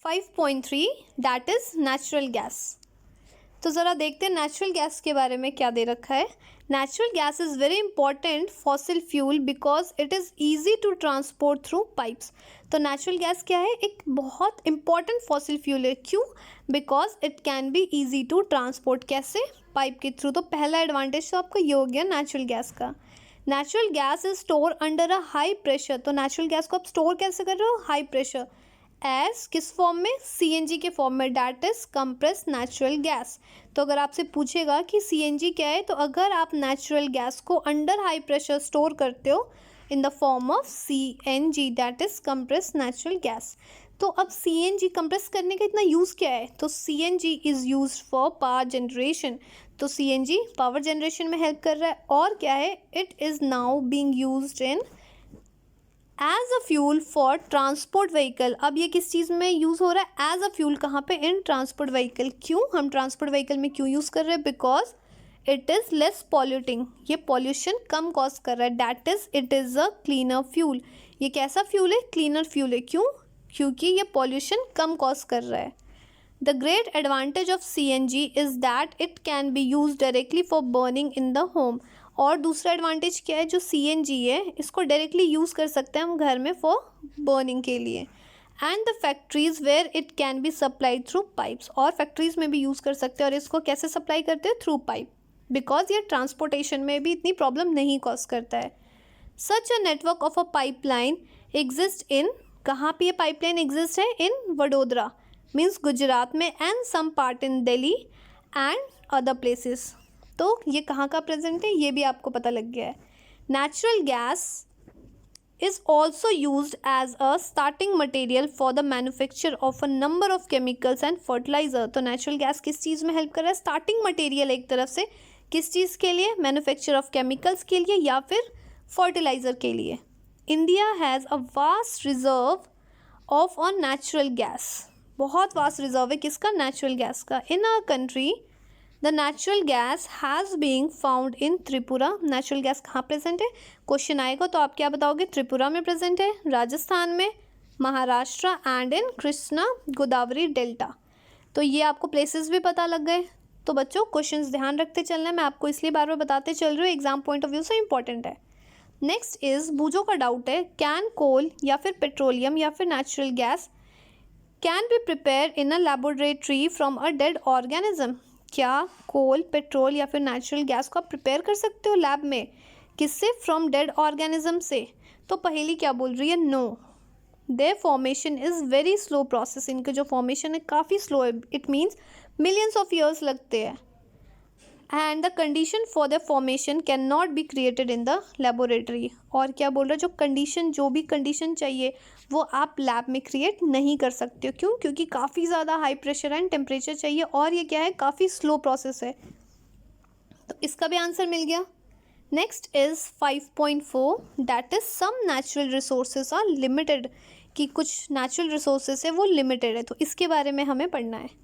5.3 that is natural gas. तो ज़रा देखते हैं नेचुरल गैस के बारे में क्या दे रखा है। Natural gas is very important fossil fuel because it is easy to transport through pipes. तो नेचुरल गैस क्या है? एक बहुत इंपॉर्टेंट फॉसिल फ्यूल है। क्यों? Because it can be easy to transport. कैसे? पाइप के थ्रू। तो पहला एडवांटेज तो आपका ये हो गया नेचुरल गैस का। Natural gas is store under a high pressure. तो नेचुरल गैस को आप स्टोर कैसे कर रहे हो? High pressure. एज किस फॉर्म में? सीएनजी के फॉर्म में, that is compressed natural gas. तो अगर आपसे पूछेगा कि सीएनजी क्या है, तो अगर आप नेचुरल गैस को अंडर हाई प्रेशर स्टोर करते हो in the form of CNG, that is compressed natural gas. तो अब सीएनजी कंप्रेस करने का इतना यूज़ क्या है? तो CNG is use for power generation. तो सीएनजी पावर जनरेशन में हेल्प कर रहा है। और क्या है? It is now being used in as a fuel for transport vehicle. अब ये किस चीज़ में यूज़ हो रहा है? As a fuel. कहाँ पे? In transport vehicle. क्यों हम ट्रांसपोर्ट व्हीकल में क्यों यूज़ कर रहे हैं? Because it is less polluting. ये पॉल्यूशन कम कॉज कर रहा है। That is it is a cleaner fuel. ये कैसा फ्यूल है? क्लीनर फ्यूल है। क्यों? क्योंकि ये पॉल्यूशन कम कॉज कर रहा है। The great advantage of CNG is that it can be used directly for burning in the home। और दूसरा एडवांटेज क्या है? जो CNG है इसको डायरेक्टली यूज़ कर सकते हैं हम घर में फॉर बर्निंग के लिए। And the factories where it can be supplied through pipes. और फैक्ट्रीज में भी यूज़ कर सकते हैं। और इसको कैसे सप्लाई करते हैं? Through pipe. बिकॉज ये ट्रांसपोर्टेशन में भी इतनी प्रॉब्लम नहीं कॉज करता है। Such a network of a pipeline exist in, कहाँ पे ये पाइपलाइन एग्जिस्ट है? इन वडोदरा, मीन्स गुजरात में, and some part in Delhi and other places. तो ये कहाँ का प्रेजेंट है ये भी आपको पता लग गया है। Natural gas is also use as a starting material for the manufacture of a number of chemicals and fertilizer. तो नेचुरल गैस किस चीज़ में हेल्प कर रहा है? स्टार्टिंग मटेरियल एक तरफ से, किस चीज़ के लिए? मैन्युफैक्चर ऑफ केमिकल्स के लिए या फिर फर्टिलाइजर के लिए। India has a vast reserve of a natural gas. बहुत वास्ट रिजर्व है किसका? नेचुरल गैस का। In our country the natural gas has being found in Tripura. Natural gas कहाँ प्रेजेंट है? क्वेश्चन आएगा तो आप क्या बताओगे? त्रिपुरा में प्रेजेंट है, राजस्थान में, Maharashtra and in Krishna Godavari delta. तो ये आपको प्लेसेस भी पता लग गए। तो बच्चों क्वेश्चंस ध्यान रखते चलना है, मैं आपको इसलिए बार बार बताते चल रही हूँ, एग्जाम पॉइंट ऑफ व्यू से इंपॉर्टेंट है। नेक्स्ट इज बूजो का डाउट है, कैन कोल या फिर पेट्रोलियम या फिर natural gas can be prepare in a laboratory from a dead organism. क्या कोल, पेट्रोल या फिर नेचुरल गैस को आप प्रिपेयर कर सकते हो लैब में? किससे? फ्रॉम डेड ऑर्गेनिज्म से। तो पहली क्या बोल रही है? No, their formation is very slow process. इनके जो फॉर्मेशन है काफ़ी स्लो है। It means millions of years लगते हैं। And the condition for the formation can not be created in the laboratory. और क्या बोल रहा है? जो कंडीशन, जो भी कंडीशन चाहिए वो आप लैब में क्रिएट नहीं कर सकते हो। क्यों? क्योंकि काफ़ी ज़्यादा हाई प्रेशर एंड टेम्परेचर चाहिए और ये क्या है? काफ़ी स्लो प्रोसेस है। तो इसका भी आंसर मिल गया। Next is 5.4 that is some natural resources are limited. कि कुछ नेचुरल रिसोर्सेज है वो लिमिटेड है, तो इसके बारे में हमें पढ़ना है।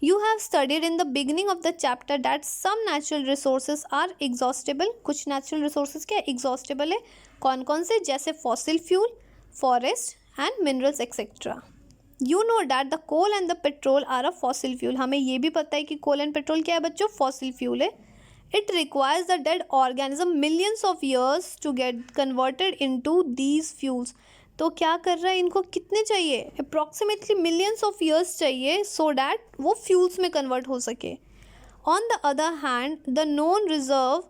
You have studied in the beginning of the chapter that some natural resources are exhaustible। कुछ natural resources क्या exhaustible है? कौन कौन से? जैसे fossil fuel, forest and minerals etc. You know that the coal and the petrol are a fossil fuel। हमें ये भी पता है कि coal and petrol क्या है बच्चों? fossil fuel है। It requires the dead organism millions of years to get converted into these fuels। तो क्या कर रहा है? इनको कितने चाहिए? अप्रॉक्सीमेटली मिलियंस ऑफ ईयर्स चाहिए सो डैट वो फ्यूल्स में कन्वर्ट हो सके। On the other hand the known reserve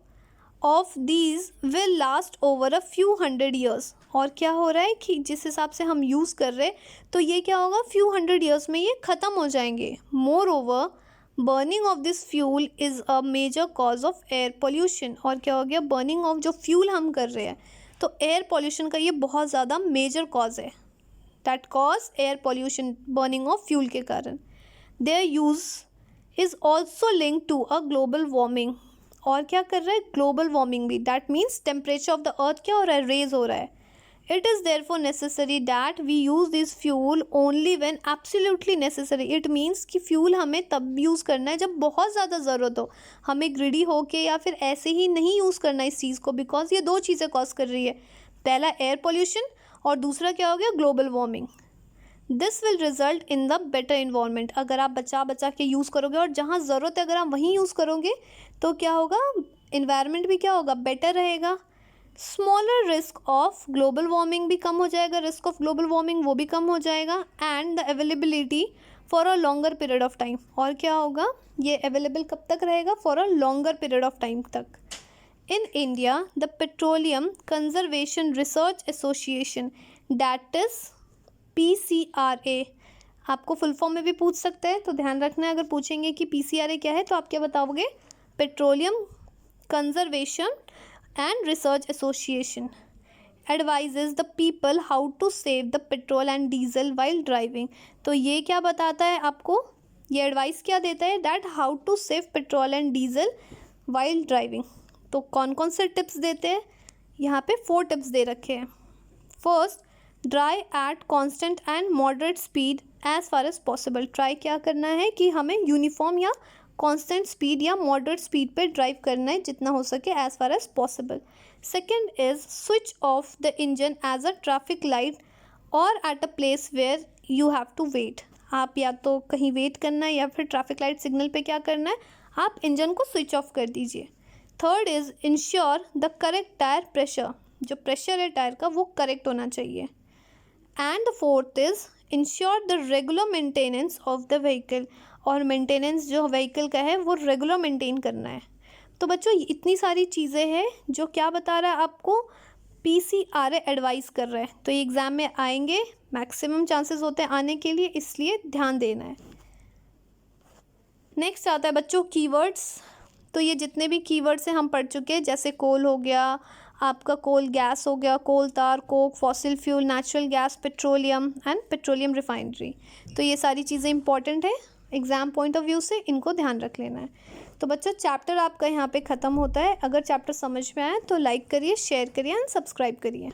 of these will last over a few hundred years. और क्या हो रहा है कि जिस हिसाब से हम यूज़ कर रहे हैं तो ये क्या होगा? फ्यू हंड्रेड ईयर्स में ये ख़त्म हो जाएंगे। Moreover burning of this fuel is a major cause of air pollution. और क्या हो गया? बर्निंग ऑफ जो फ्यूल हम कर रहे हैं तो एयर पॉल्यूशन का ये बहुत ज़्यादा मेजर कॉज है। That cause air pollution, burning of fuel के कारण। Their use is also link to a global warming. और क्या कर रहा है? ग्लोबल वार्मिंग भी। That means temperature of the earth क्या हो रहा है? रेज हो रहा है। It is therefore necessary that we use this fuel only when absolutely necessary. It means कि फ्यूल हमें तब यूज़ करना है जब बहुत ज़्यादा ज़रूरत हो। हमें ग्रिडी होके या फिर ऐसे ही नहीं यूज़ करना इस चीज़ को, बिकॉज ये दो चीज़ें कॉज कर रही है। पहला एयर पोल्यूशन और दूसरा क्या हो गया? Global warming. This will result in the better environment. अगर आप बचा बचा के यूज़ करोगे और जहाँ ज़रूरत है अगर आप वहीं यूज़ करोगे तो क्या होगा, इन्वायरमेंट भी क्या होगा, बेटर रहेगा। Smaller risk of global warming भी कम हो जाएगा, रिस्क ऑफ ग्लोबल वार्मिंग वो भी कम हो जाएगा। And the availability for a longer period of time, और क्या होगा, ये अवेलेबल कब तक रहेगा, for a longer period of time तक। In India the petroleum conservation research association, that is PCRA, आपको फुल फॉर्म में भी पूछ सकते हैं तो ध्यान रखना है। अगर पूछेंगे कि PCRA क्या है तो आप क्या बताओगे, petroleum conservation and research association advises the people how to save the petrol and diesel while driving. तो ये क्या बताता है आपको, ये एडवाइस क्या देता है, that how to save petrol and diesel while driving. तो कौन कौन से टिप्स देते हैं, यहाँ पे 4 टिप्स दे रखे हैं। First, drive at constant and moderate speed as far as possible. Try क्या करना है कि हमें यूनिफॉर्म या कांस्टेंट स्पीड या मॉडरेट स्पीड पे ड्राइव करना है जितना हो सके as far as possible. Second is switch off the engine as a traffic light और at a place where you have to wait. आप या तो कहीं वेट करना है या फिर ट्रैफिक लाइट सिग्नल पे क्या करना है, आप इंजन को स्विच ऑफ कर दीजिए। Third is ensure the correct tyre pressure, जो प्रेशर है टायर का वो करेक्ट होना चाहिए। And the fourth is ensure the regular maintenance of the vehicle, और मेंटेनेंस जो व्हीकल का है वो रेगुलर मेंटेन करना है। तो बच्चों इतनी सारी चीज़ें हैं जो क्या बता रहा है आपको, PCRA एडवाइस कर रहा है। तो ये एग्ज़ाम में आएंगे, मैक्सिमम चांसेस होते हैं आने के लिए, इसलिए ध्यान देना है। नेक्स्ट आता है बच्चों कीवर्ड्स। तो ये जितने भी कीवर्ड्स हैं हम पढ़ चुके हैं, जैसे कोल हो गया, आपका कोल गैस हो गया, कोल तार, Coke, fossil fuel, natural gas, petroleum and petroleum refinery. तो ये सारी चीज़ें इंपॉर्टेंट है एग्ज़ाम पॉइंट ऑफ व्यू से, इनको ध्यान रख लेना है। तो बच्चा चैप्टर आपका यहाँ पे ख़त्म होता है। अगर चैप्टर समझ में आए तो लाइक करिए, शेयर करिए एंड सब्सक्राइब करिए।